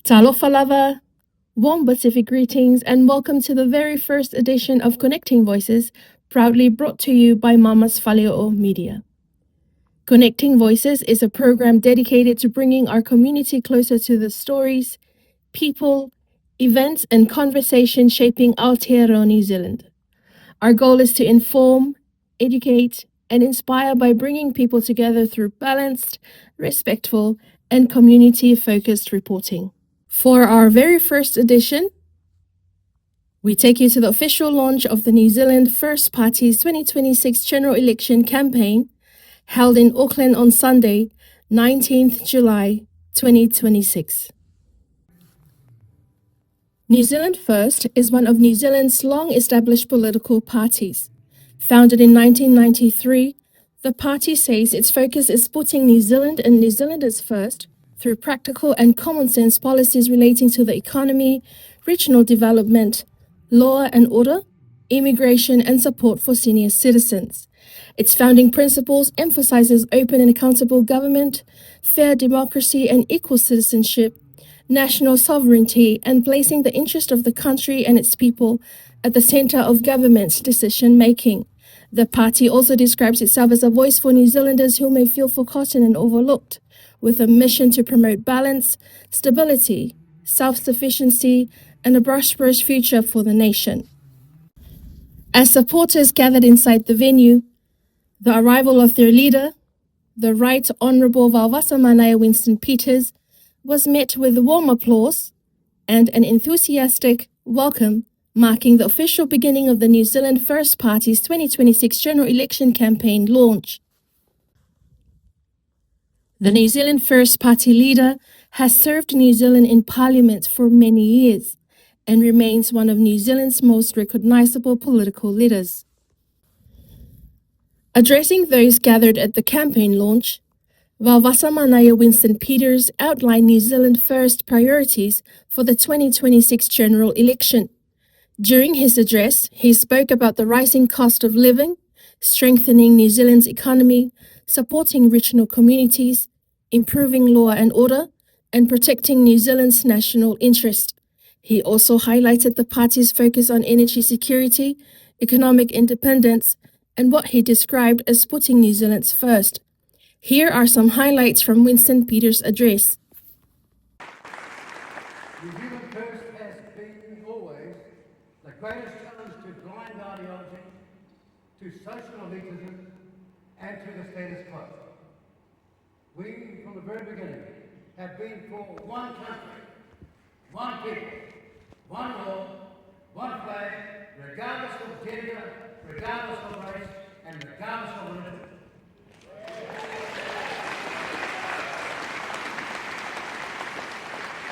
Talofa lava, warm Pacific greetings, and welcome to the very first edition of Connecting Voices, proudly brought to you by Mama's Faleo'o Media. Connecting Voices is a program dedicated to bringing our community closer to the stories, people, events, and conversation shaping Aotearoa New Zealand. Our goal is to inform, educate, and inspire by bringing people together through balanced, respectful, and community-focused reporting. For our very first edition, we take you to the official launch of the New Zealand First Party's 2026 general election campaign, held in Auckland on Sunday, 19th July 2026. New Zealand First is one of New Zealand's long-established political parties. Founded in 1993, the party says its focus is putting New Zealand and New Zealanders first through practical and common-sense policies relating to the economy, regional development, law and order, immigration, and support for senior citizens. Its founding principles emphasizes open and accountable government, fair democracy and equal citizenship, national sovereignty, and placing the interest of the country and its people at the center of government's decision-making. The party also describes itself as a voice for New Zealanders who may feel forgotten and overlooked, with a mission to promote balance, stability, self-sufficiency, and a prosperous future for the nation. As supporters gathered inside the venue, the arrival of their leader, the Right Honourable Vauwasa Manaia Winston Peters, was met with warm applause and an enthusiastic welcome, marking the official beginning of the New Zealand First Party's 2026 general election campaign launch. The New Zealand First Party leader has served New Zealand in Parliament for many years and remains one of New Zealand's most recognisable political leaders. Addressing those gathered at the campaign launch, Vauwasa Manaia Winston Peters outlined New Zealand First priorities for the 2026 general election. During his address, he spoke about the rising cost of living, strengthening New Zealand's economy, supporting regional communities, improving law and order, and protecting New Zealand's national interest. He also highlighted the party's focus on energy security, economic independence, and what he described as putting New Zealand's first. Here are some highlights from Winston Peters' address. New Zealand First has been always the greatest challenge to blind ideology, to social elitism, and to the status quo. We, from the very beginning, have been for one country, one people, one law, one flag, regardless of gender, regardless of race, and regardless of religion.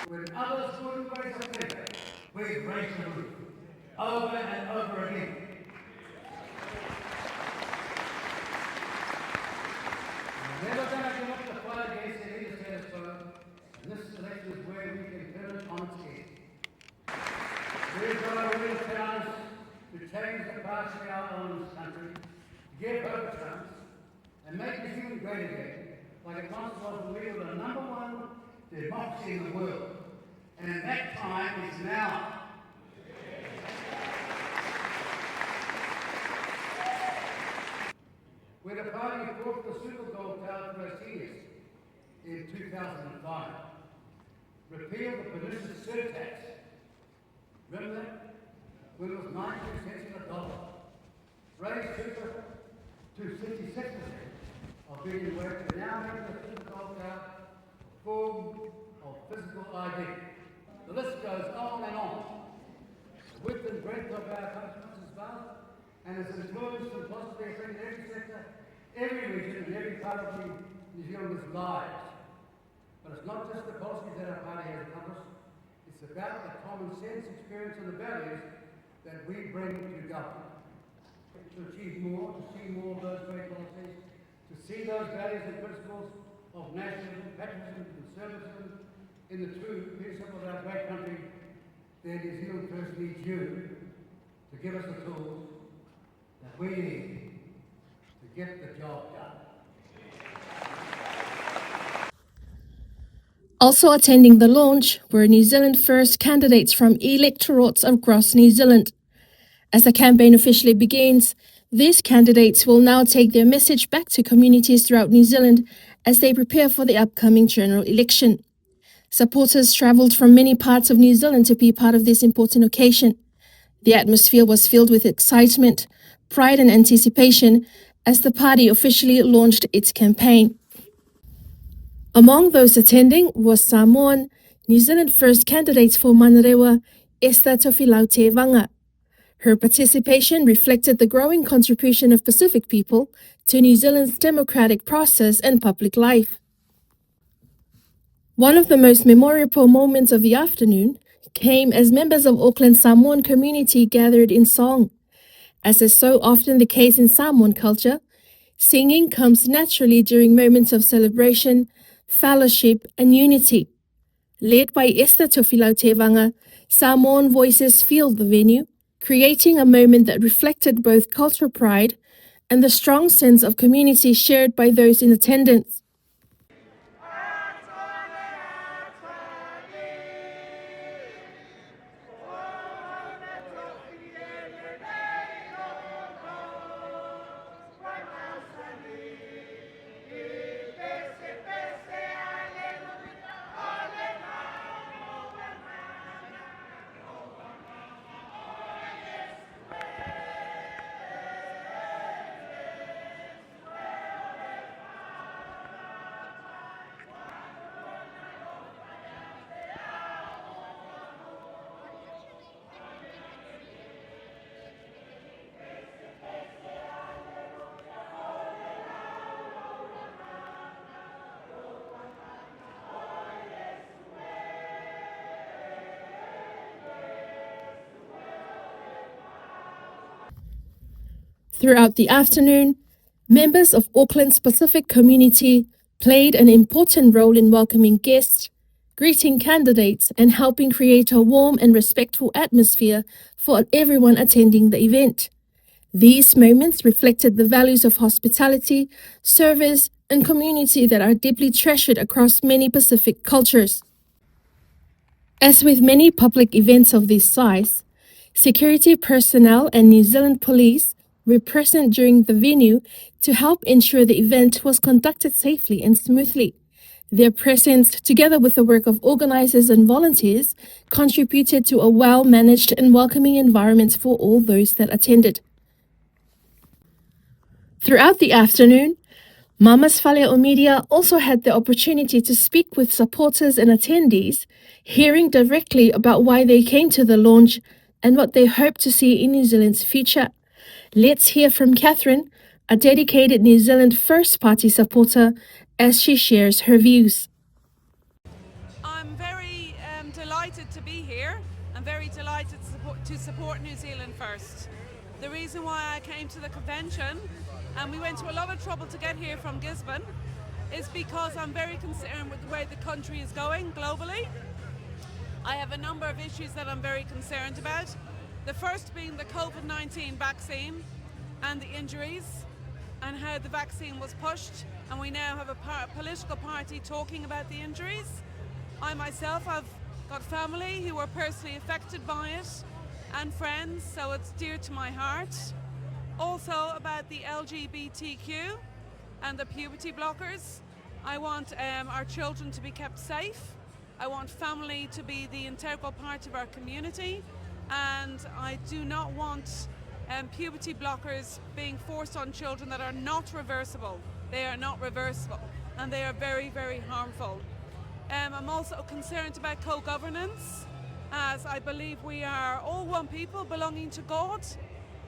When others wouldn't raise a finger, we raised the roof, over and over again. We're never going to give up the fight against any status quo, and this election is where we can turn it on its head. We've got a real chance to change the past we are on in this country, to give hope a chance, and make New Zealand great again, like it once was when we were the #1 democracy in the world. And that time is now. We're the party who brought the Super Gold Tower to our seniors in 2005. Repealed the pernicious surtax. Remember that? When it was 92 cents in a dollar. Raised super to 66% of being work, and now making the Super Gold Tower a form of physical ID. The list goes on and on. The width and breadth of our country is vast, and has influenced and possibly affected every sector, every region, and every part of New Zealanders' lives. But it's not just the policies that our party has accomplished, it's about the common sense, experience, and the values that we bring to government. To achieve more, to see more of those great policies, to see those values and principles of national patriotism and conservatism in the true leadership of our great country, then New Zealand First needs you to give us the tools that we need to get the job done. Also attending the launch were New Zealand First candidates from electorates across New Zealand. As the campaign officially begins, these candidates will now take their message back to communities throughout New Zealand as they prepare for the upcoming general election. Supporters travelled from many parts of New Zealand to be part of this important occasion. The atmosphere was filled with excitement, pride and anticipation as the party officially launched its campaign. Among those attending was Samoan, New Zealand First candidate for Manarewa, Esther Faleo'o. Her participation reflected the growing contribution of Pacific people to New Zealand's democratic process and public life. One of the most memorable moments of the afternoon came as members of Auckland's Samoan community gathered in song. As is so often the case in Samoan culture, singing comes naturally during moments of celebration, fellowship, and unity. Led by Esther Faleo'o, Samoan voices filled the venue, creating a moment that reflected both cultural pride and the strong sense of community shared by those in attendance. Throughout the afternoon, members of Auckland's Pacific community played an important role in welcoming guests, greeting candidates, and helping create a warm and respectful atmosphere for everyone attending the event. These moments reflected the values of hospitality, service, and community that are deeply treasured across many Pacific cultures. As with many public events of this size, security personnel and New Zealand Police were present during the venue to help ensure the event was conducted safely and smoothly. Their presence, together with the work of organizers and volunteers, contributed to a well-managed and welcoming environment for all those that attended. Throughout the afternoon, Mama's Faleo'o Media also had the opportunity to speak with supporters and attendees, hearing directly about why they came to the launch and what they hope to see in New Zealand's future. Let's hear from Catherine, a dedicated New Zealand First Party supporter, as she shares her views. I'm very delighted to be here. I'm very delighted to support New Zealand First. The reason why I came to the convention, and we went to a lot of trouble to get here from Gisborne, is because I'm very concerned with the way the country is going globally. I have a number of issues that I'm very concerned about. The first being the COVID-19 vaccine and the injuries and how the vaccine was pushed, and we now have a political party talking about the injuries. I myself have got family who were personally affected by it and friends, so it's dear to my heart. Also about the LGBTQ and the puberty blockers. I want our children to be kept safe. I want family to be the integral part of our community, and I do not want puberty blockers being forced on children that are not reversible. They are not reversible, and they are very, very harmful. I'm also concerned about co-governance, as I believe we are all one people belonging to God.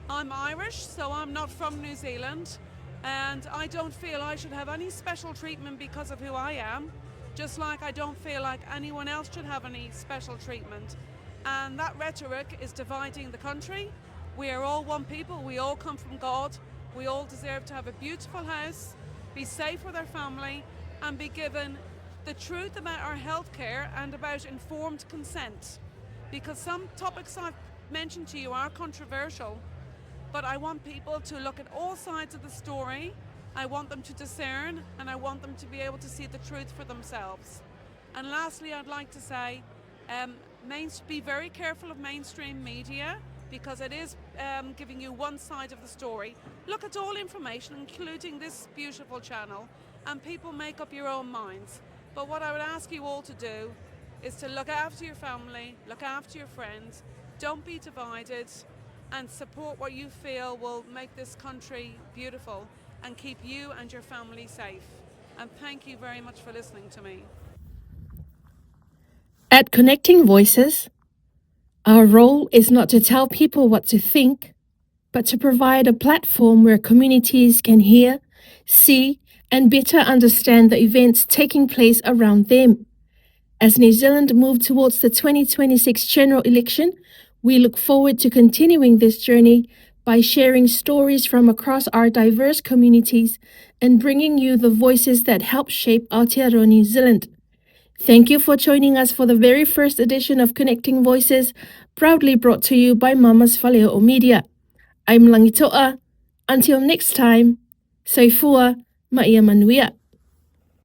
I'm Irish, so I'm not from New Zealand, and I don't feel I should have any special treatment because of who I am, just like I don't feel like anyone else should have any special treatment. And that rhetoric is dividing the country. We are all one people, we all come from God, we all deserve to have a beautiful house, be safe with our family, and be given the truth about our healthcare and about informed consent. Because some topics I've mentioned to you are controversial, but I want people to look at all sides of the story. I want them to discern, and I want them to be able to see the truth for themselves. And lastly, I'd like to say, be very careful of mainstream media, because it is giving you one side of the story. Look at all information, including this beautiful channel, and people make up your own minds. But what I would ask you all to do is to look after your family, look after your friends, don't be divided, and support what you feel will make this country beautiful and keep you and your family safe. And thank you very much for listening to me. At Connecting Voices, our role is not to tell people what to think, but to provide a platform where communities can hear, see, and better understand the events taking place around them. As New Zealand moves towards the 2026 general election, we look forward to continuing this journey by sharing stories from across our diverse communities and bringing you the voices that help shape Aotearoa New Zealand. Thank you for joining us for the very first edition of Connecting Voices, proudly brought to you by Mama's Faleo'o Media. I'm Langitoa. Until next time, soifua maia manuia.